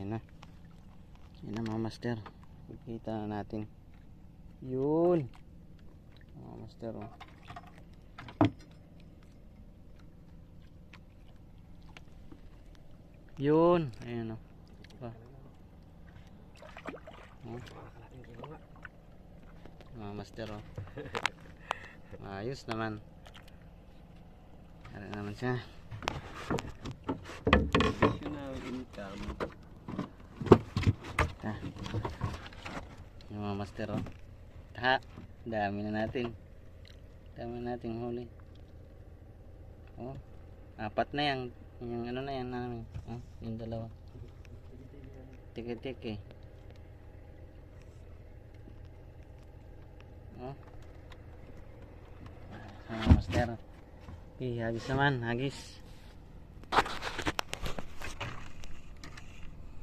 Ayan na. Ayan na mga master. Kita na natin. Yun. Mga master, oh. Yun. Ayan, oh. Oh. Mga master, oh. Ayos naman. Ano naman siya. Additional income. Yung mga master, oh. Dami na natin. Dami na nating huli. Oh, 4 na yan. Yung ano na yan namin. Oh, yung dalawa. Tiki-tiki. Oh. Mga master. Okay, hagis naman, hagis.